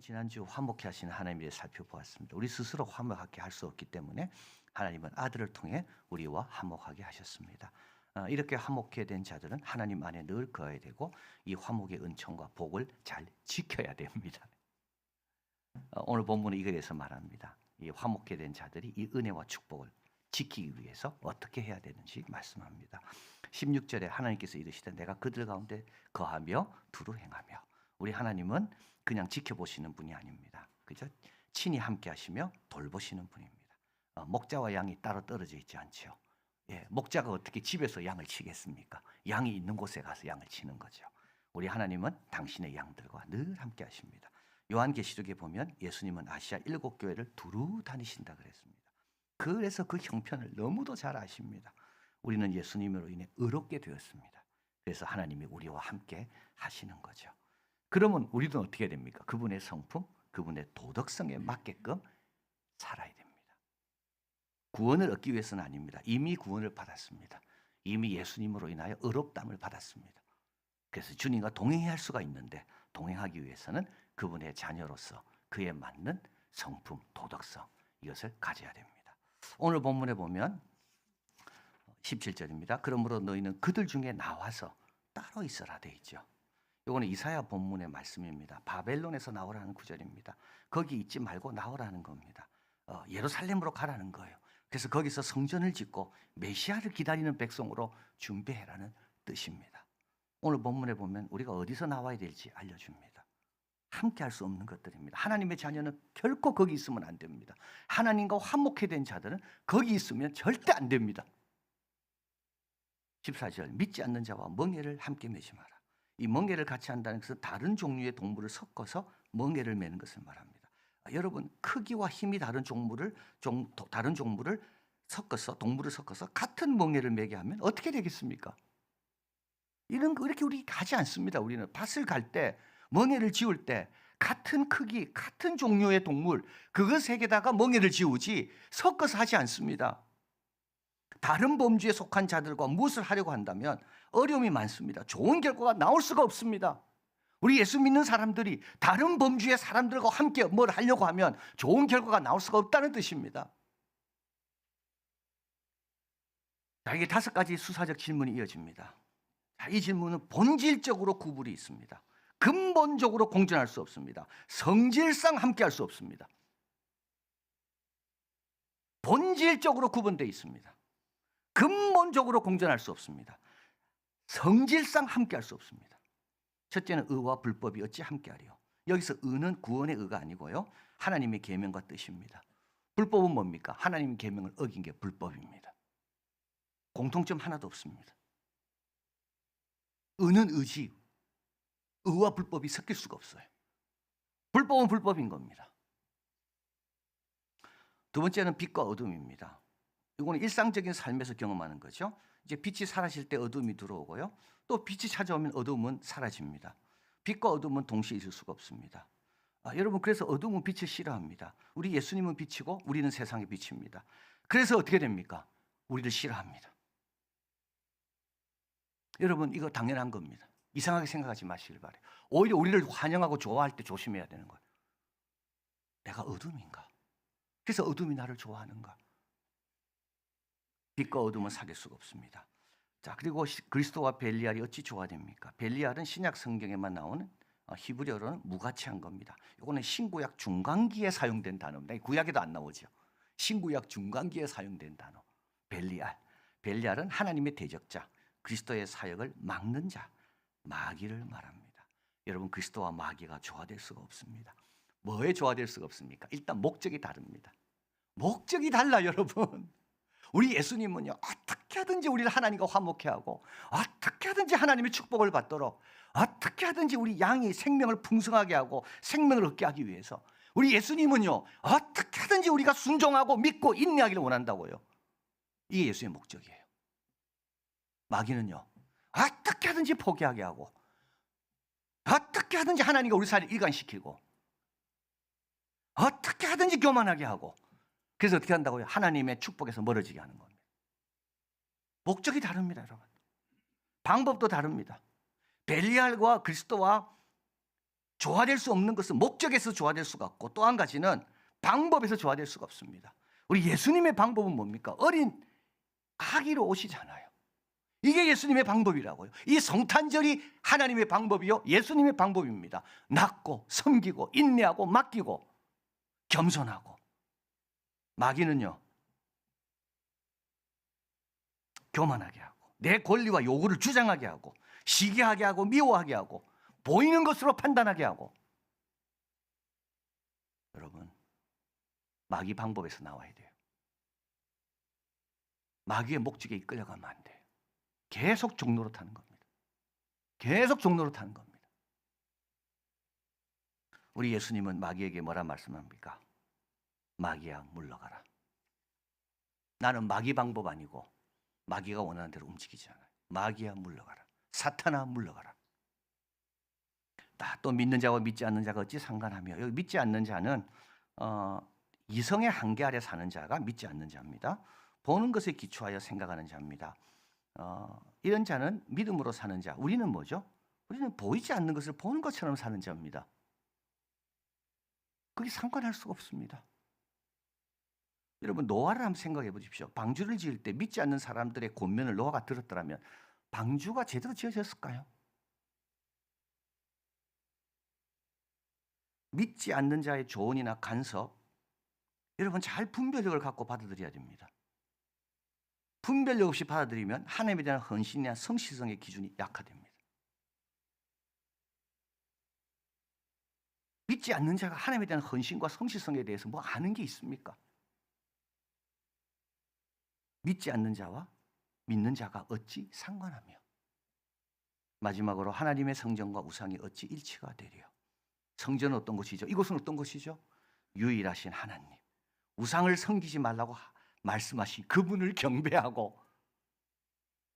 지난주 화목케 하시는 하나님에 대해 살펴보았습니다. 우리 스스로 화목하게 할 수 없기 때문에 하나님은 아들을 통해 우리와 화목하게 하셨습니다. 이렇게 화목케 된 자들은 하나님 안에 늘 거해야 되고 이 화목의 은총과 복을 잘 지켜야 됩니다. 오늘 본문은 이거에 대해서 말합니다. 이 화목케 된 자들이 이 은혜와 축복을 지키기 위해서 어떻게 해야 되는지 말씀합니다. 16절에 하나님께서 이르시되 내가 그들 가운데 거하며 두루 행하며. 우리 하나님은 그냥 지켜보시는 분이 아닙니다. 그죠? 친히 함께 하시며 돌보시는 분입니다. 목자와 양이 따로 떨어져 있지 않죠. 예, 목자가 어떻게 집에서 양을 치겠습니까? 양이 있는 곳에 가서 양을 치는 거죠. 우리 하나님은 당신의 양들과 늘 함께 하십니다. 요한계시록에 보면 예수님은 아시아 7교회를 두루 다니신다 그랬습니다. 그래서 그 형편을 너무도 잘 아십니다. 우리는 예수님으로 인해 의롭게 되었습니다. 그래서 하나님이 우리와 함께 하시는 거죠. 그러면 우리는 어떻게 됩니까? 그분의 성품, 그분의 도덕성에 맞게끔 살아야 됩니다. 구원을 얻기 위해서는 아닙니다. 이미 구원을 받았습니다. 이미 예수님으로 인하여 의롭다함을 받았습니다. 그래서 주님과 동행해야 할 수가 있는데 동행하기 위해서는 그분의 자녀로서 그에 맞는 성품, 도덕성 이것을 가져야 됩니다. 오늘 본문에 보면 17절입니다. 그러므로 너희는 그들 중에 나와서 따로 있어라 돼 있죠. 이거는 이사야 본문의 말씀입니다. 바벨론에서 나오라는 구절입니다. 거기 있지 말고 나오라는 겁니다. 예루살렘으로 가라는 거예요. 그래서 거기서 성전을 짓고 메시아를 기다리는 백성으로 준비해라는 뜻입니다. 오늘 본문에 보면 우리가 어디서 나와야 될지 알려줍니다. 함께 할 수 없는 것들입니다. 하나님의 자녀는 결코 거기 있으면 안 됩니다. 하나님과 화목해 된 자들은 거기 있으면 절대 안 됩니다. 14절 믿지 않는 자와 멍에를 함께 매지 마라. 이 멍에를 같이 한다는 것은 다른 종류의 동물을 섞어서 멍에를 매는 것을 말합니다. 여러분 크기와 힘이 다른 동물을 섞어서 동물을 섞어서 같은 멍에를 매게 하면 어떻게 되겠습니까? 이런 거 이렇게 우리 하지 않습니다. 우리는 밭을 갈 때 멍에를 지울 때 같은 크기, 같은 종류의 동물 그것에게다가 멍에를 지우지 섞어서 하지 않습니다. 다른 범주에 속한 자들과 무엇을 하려고 한다면 어려움이 많습니다. 좋은 결과가 나올 수가 없습니다. 우리 예수 믿는 사람들이 다른 범주의 사람들과 함께 뭘 하려고 하면 좋은 결과가 나올 수가 없다는 뜻입니다. 자, 이게 5가지 수사적 질문이 이어집니다. 자, 이 질문은 본질적으로 구분이 있습니다. 근본적으로 공존할 수 없습니다. 성질상 함께 할 수 없습니다. 본질적으로 구분되어 있습니다. 근본적으로 공존할 수 없습니다. 성질상 함께 할 수 없습니다. 첫째는 의와 불법이 어찌 함께하리요. 여기서 의는 구원의 의가 아니고요. 하나님의 계명과 뜻입니다. 불법은 뭡니까? 하나님의 계명을 어긴 게 불법입니다. 공통점 하나도 없습니다. 의는 의지, 의와 불법이 섞일 수가 없어요. 불법은 불법인 겁니다. 두 번째는 빛과 어둠입니다. 이거는 일상적인 삶에서 경험하는 거죠. 이제 빛이 사라질 때 어둠이 들어오고요. 또 빛이 찾아오면 어둠은 사라집니다. 빛과 어둠은 동시에 있을 수가 없습니다. 여러분 그래서 어둠은 빛을 싫어합니다. 우리 예수님은 빛이고 우리는 세상의 빛입니다. 그래서 어떻게 됩니까? 우리를 싫어합니다. 여러분 이거 당연한 겁니다. 이상하게 생각하지 마시길 바라요. 오히려 우리를 환영하고 좋아할 때 조심해야 되는 거예요. 내가 어둠인가? 그래서 어둠이 나를 좋아하는가? 빛과 어둠은 사귈 수가 없습니다. 자, 그리고 그리스도와 벨리알이 어찌 조화됩니까? 벨리알은 신약 성경에만 나오는 히브리어로는 무가치한 겁니다. 이거는 신구약 중간기에 사용된 단어입니다. 구약에도 안 나오죠. 신구약 중간기에 사용된 단어. 벨리알. 벨리알은 하나님의 대적자, 그리스도의 사역을 막는 자, 마귀를 말합니다. 여러분 그리스도와 마귀가 조화될 수가 없습니다. 뭐에 조화될 수가 없습니까? 일단 목적이 다릅니다. 목적이 달라 여러분. 우리 예수님은요 어떻게 하든지 우리를 하나님과 화목케 하고 어떻게 하든지 하나님의 축복을 받도록 어떻게 하든지 우리 양이 생명을 풍성하게 하고 생명을 얻게 하기 위해서 우리 예수님은요 어떻게 하든지 우리가 순종하고 믿고 인내하기를 원한다고요. 이게 예수의 목적이에요. 마귀는요 어떻게 하든지 포기하게 하고 어떻게 하든지 하나님과 우리 사이를 일관시키고 어떻게 하든지 교만하게 하고 그래서 어떻게 한다고요? 하나님의 축복에서 멀어지게 하는 겁니다. 목적이 다릅니다, 여러분. 방법도 다릅니다. 벨리알과 그리스도와 조화될 수 없는 것은 목적에서 조화될 수가 없고, 또 한 가지는 방법에서 조화될 수가 없습니다. 우리 예수님의 방법은 뭡니까? 어린 아기로 오시잖아요. 이게 예수님의 방법이라고요. 이 성탄절이 하나님의 방법이요, 예수님의 방법입니다. 낮고 섬기고 인내하고 맡기고 겸손하고. 마귀는요, 교만하게 하고 내 권리와 요구를 주장하게 하고 시기하게 하고 미워하게 하고 보이는 것으로 판단하게 하고. 여러분, 마귀 방법에서 나와야 돼요. 마귀의 목적에 이끌려가면 안 돼요. 계속 종로로 타는 겁니다. 계속 종로로 타는 겁니다. 우리 예수님은 마귀에게 뭐라 말씀합니까? 마귀야, 물러가라. 나는 마귀 방법 아니고 마귀가 원하는 대로 움직이지 않아요. 마귀야, 물러가라. 사탄아, 물러가라. 또 믿는 자와 믿지 않는 자가 어찌 상관하며, 여기 믿지 않는 자는 이성의 한계 아래 사는 자가 믿지 않는 자입니다. 보는 것에 기초하여 생각하는 자입니다. 이런 자는 믿음으로 사는 자. 우리는 뭐죠? 우리는 보이지 않는 것을 보는 것처럼 사는 자입니다. 그게 상관할 수가 없습니다. 여러분, 노아를 한번 생각해 보십시오. 방주를 지을 때 믿지 않는 사람들의 권면을 노아가 들었더라면 방주가 제대로 지어졌을까요? 믿지 않는 자의 조언이나 간섭, 여러분 잘 분별력을 갖고 받아들여야 됩니다. 분별력 없이 받아들이면 하나님에 대한 헌신이나 성실성의 기준이 약화됩니다. 믿지 않는 자가 하나님에 대한 헌신과 성실성에 대해서 뭐 아는 게 있습니까? 믿지 않는 자와 믿는 자가 어찌 상관하며. 마지막으로 하나님의 성전과 우상이 어찌 일치가 되리요. 성전은 어떤 곳이죠? 이곳은 어떤 곳이죠? 유일하신 하나님, 우상을 섬기지 말라고 말씀하신 그분을 경배하고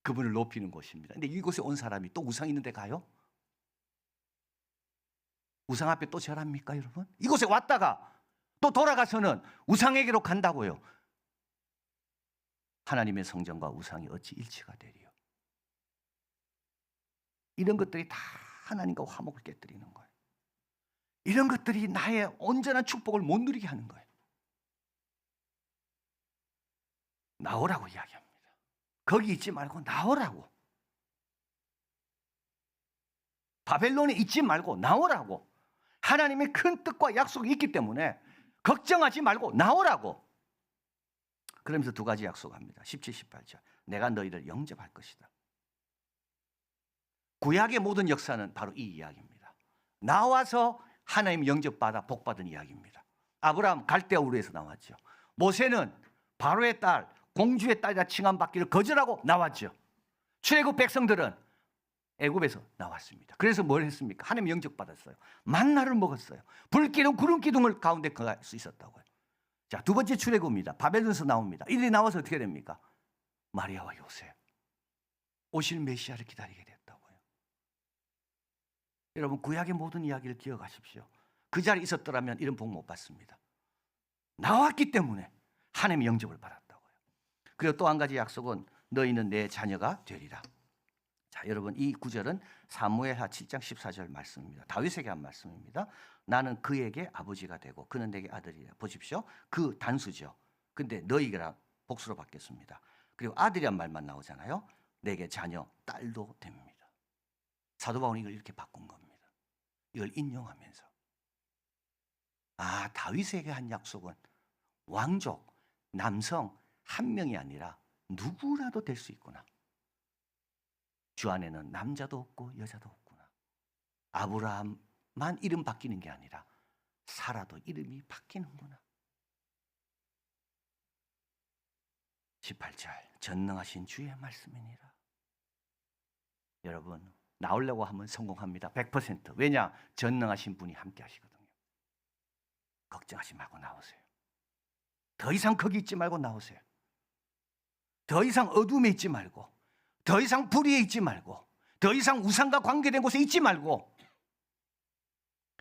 그분을 높이는 곳입니다. 근데 이곳에 온 사람이 또 우상 있는 데 가요? 우상 앞에 또 절합니까, 여러분? 이곳에 왔다가 또 돌아가서는 우상에게로 간다고요. 하나님의 성전과 우상이 어찌 일치가 되리요. 이런 것들이 다 하나님과 화목을 깨뜨리는 거예요. 이런 것들이 나의 온전한 축복을 못 누리게 하는 거예요. 나오라고 이야기합니다. 거기 있지 말고 나오라고. 바벨론에 있지 말고 나오라고. 하나님의 큰 뜻과 약속이 있기 때문에 걱정하지 말고 나오라고. 그러면서 두 가지 약속합니다. 17, 18절. 내가 너희를 영접할 것이다. 구약의 모든 역사는 바로 이 이야기입니다. 나와서 하나님 영접받아 복받은 이야기입니다. 아브라함 갈대아 우르에서 나왔죠. 모세는 바로의 딸, 공주의 딸이라 칭함받기를 거절하고 나왔죠. 출애굽 백성들은 애굽에서 나왔습니다. 그래서 뭘 했습니까? 하나님 영접받았어요. 만나를 먹었어요. 불기둥 구름 기둥을 가운데 거할 수 있었다고요. 자, 두 번째 출애굽입니다. 바벨론에서 나옵니다. 이들이 나와서 어떻게 됩니까? 마리아와 요셉, 오실 메시아를 기다리게 됐다고요. 여러분, 구약의 모든 이야기를 기억하십시오. 그 자리에 있었더라면 이런 복 못 받습니다. 나왔기 때문에 하나님의 영접을 받았다고요. 그리고 또 한 가지 약속은 너희는 내 자녀가 되리라. 자, 여러분, 이 구절은 사무엘하 7장 14절 말씀입니다. 다윗에게 한 말씀입니다. 나는 그에게 아버지가 되고 그는 내게 아들이라. 보십시오. 그 단수죠. 근데 너희가 복수로 바뀌었습니다. 그리고 아들이란 말만 나오잖아요. 내게 자녀, 딸도 됩니다. 사도 바울은 이걸 이렇게 바꾼 겁니다. 이걸 인용하면서 다윗에게 한 약속은 왕족, 남성 한 명이 아니라 누구라도 될 수 있구나. 주 안에는 남자도 없고 여자도 없구나. 아브라함만 이름 바뀌는 게 아니라 사라도 이름이 바뀌는구나. 18절 전능하신 주의 말씀이니라. 여러분, 나오려고 하면 성공합니다. 100%. 왜냐? 전능하신 분이 함께 하시거든요. 걱정하지 말고 나오세요. 더 이상 거기 있지 말고 나오세요. 더 이상 어둠에 있지 말고, 더 이상 불의에 있지 말고, 더 이상 우상과 관계된 곳에 있지 말고,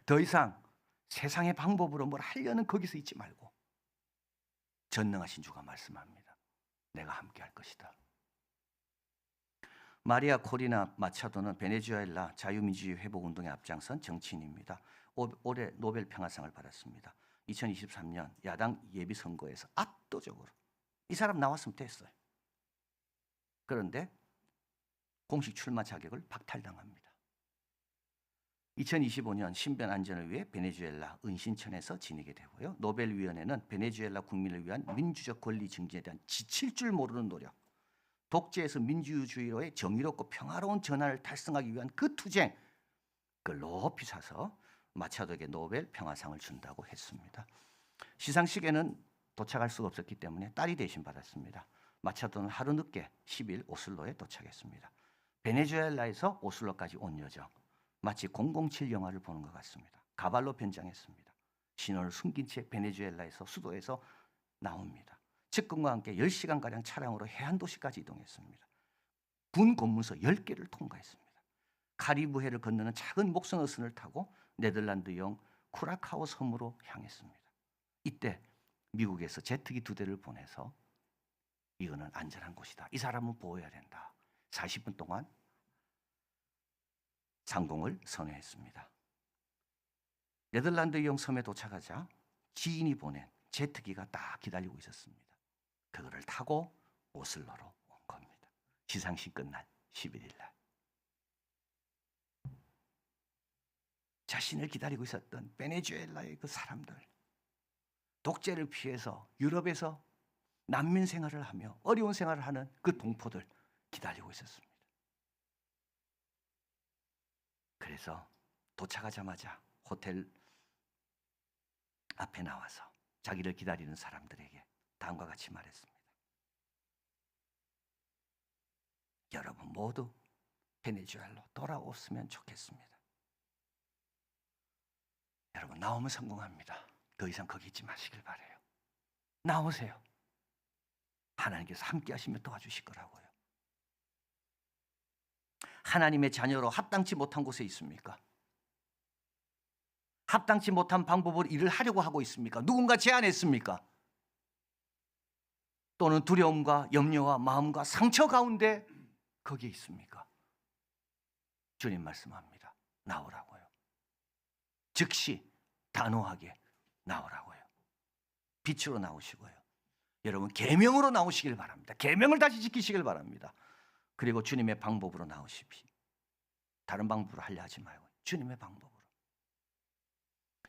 더 이상 세상의 방법으로 뭘 하려는 거기서 있지 말고 전능하신 주가 말씀합니다. 내가 함께 할 것이다. 마리아 코리나 마차도는 베네수엘라 자유민주주의 회복운동에 앞장선 정치인입니다. 올해 노벨 평화상을 받았습니다. 2023년 야당 예비선거에서 압도적으로 이 사람 나왔으면 됐어요. 그런데 공식 출마 자격을 박탈당합니다. 2025년 신변 안전을 위해 베네수엘라 은신천에서 지내게 되고요. 노벨위원회는 베네수엘라 국민을 위한 민주적 권리 증진에 대한 지칠 줄 모르는 노력, 독재에서 민주주의로의 정의롭고 평화로운 전환을 달성하기 위한 그 투쟁, 그걸 높이 사서 마차도에게 노벨 평화상을 준다고 했습니다. 시상식에는 도착할 수가 없었기 때문에 딸이 대신 받았습니다. 마차도는 하루 늦게 10일 오슬로에 도착했습니다. 베네수엘라에서 오슬로까지 온 여정, 마치 007 영화를 보는 것 같습니다. 가발로 변장했습니다. 신원을 숨긴 채 베네수엘라에서 수도에서 나옵니다. 측근과 함께 10시간가량 차량으로 해안도시까지 이동했습니다. 군 공문서 10개를 통과했습니다. 카리브해를 건너는 작은 목선어선을 타고 네덜란드형 쿠라카오 섬으로 향했습니다. 이때 미국에서 제트기 2대를 보내서 이거는 안전한 곳이다. 이 사람은 보호해야 된다. 40분 동안 상공을 선회했습니다. 네덜란드형 섬에 도착하자 지인이 보낸 제트기가 딱 기다리고 있었습니다. 그거를 타고 오슬로로 온 겁니다. 시상식 끝난 11일 날. 자신을 기다리고 있었던 베네수엘라의 그 사람들, 독재를 피해서 유럽에서 난민 생활을 하며 어려운 생활을 하는 그 동포들 기다리고 있었습니다. 그래서 도착하자마자 호텔 앞에 나와서 자기를 기다리는 사람들에게 다음과 같이 말했습니다. 여러분 모두 베네수엘라로 돌아왔으면 좋겠습니다. 여러분 나오면 성공합니다. 더 이상 거기 있지 마시길 바라요. 나오세요. 하나님께서 함께 하시며 도와주실 거라고요. 하나님의 자녀로 합당치 못한 곳에 있습니까? 합당치 못한 방법으로 일을 하려고 하고 있습니까? 누군가 제안했습니까? 또는 두려움과 염려와 마음과 상처 가운데 거기에 있습니까? 주님 말씀합니다. 나오라고요. 즉시 단호하게 나오라고요. 빛으로 나오시고요. 여러분 계명으로 나오시길 바랍니다. 계명을 다시 지키시길 바랍니다. 그리고 주님의 방법으로 나오십시오. 다른 방법으로 하려 하지 말고 주님의 방법으로.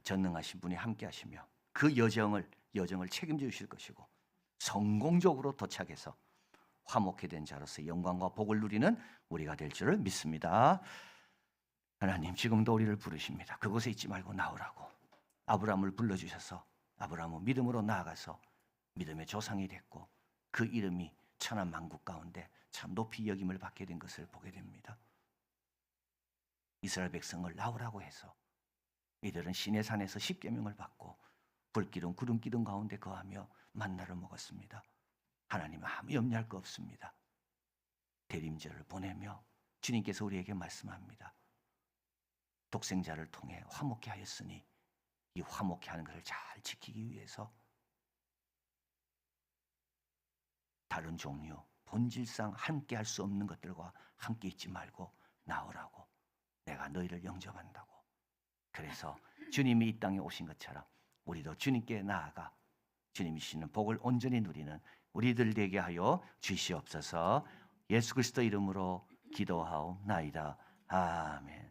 전능하신 분이 함께 하시며 그 여정을 책임져 주실 것이고 성공적으로 도착해서 화목해 된 자로서 영광과 복을 누리는 우리가 될 줄을 믿습니다. 하나님 지금도 우리를 부르십니다. 그곳에 있지 말고 나오라고. 아브라함을 불러주셔서 아브라함은 믿음으로 나아가서 믿음의 조상이 됐고 그 이름이 천한 만국 가운데 참 높이 여김을 받게 된 것을 보게 됩니다. 이스라엘 백성을 나오라고 해서 이들은 시내산에서 십계명을 받고 불기둥 구름기둥 가운데 거하며 만나를 먹었습니다. 하나님은 아무 염려할 거 없습니다. 대림절을 보내며 주님께서 우리에게 말씀합니다. 독생자를 통해 화목케 하였으니 이 화목케 하는 것을 잘 지키기 위해서 다른 종류 본질상 함께 할 수 없는 것들과 함께 있지 말고 나오라고. 내가 너희를 영접한다고. 그래서 주님이 이 땅에 오신 것처럼 우리도 주님께 나아가 주님이 주시는 복을 온전히 누리는 우리들 되게 하여 주시옵소서. 예수 그리스도 이름으로 기도하옵나이다. 아멘.